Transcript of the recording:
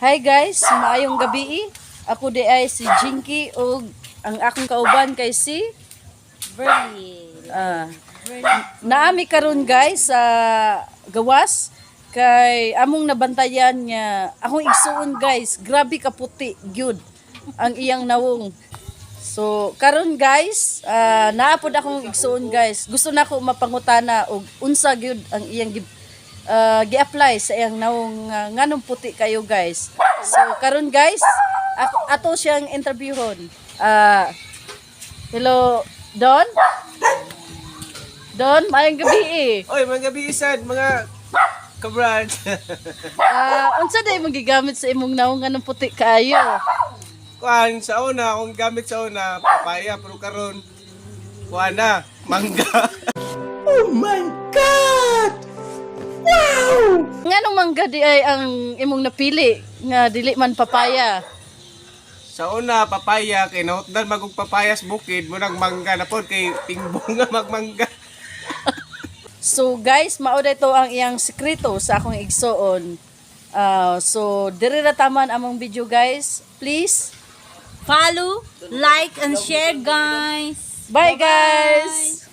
Hi guys, maayong gabi. Ako di ay si Jinky o ang akong kauban kay si Verlin. naami karon guys sa gawas kay among nabantayan nga akong igsuon guys. Grabe ka puti gyud ang iyang nawong. So karon guys, naapod akong igsuon guys. Gusto nako mapangutana og unsa gyud ang iyang gi-apply sa iyang nawong nganong puti kayo guys. So karon guys, ato siyang interviewon. Hello Don? Don, maayong gabi Oy, mga gabi isad, mga kabrad. Unsa day magigamit sa imong nawong nganong puti kayo? Kuan sa una, akong gamit sa una, papaya, pero karon kuan na, mangga. Oh my God! Wow! Nganong mangga di ay ang imong napili nga dili man papaya? Sa una, papaya, kay nautdan magog papayas bukid, munang mangga na po, kay tingbong nga magmangga. So guys, mao to ang iyang sekreto sa akong igsoon. So diri ra taman among video guys. Please Follow, like, and share, guys. bye guys.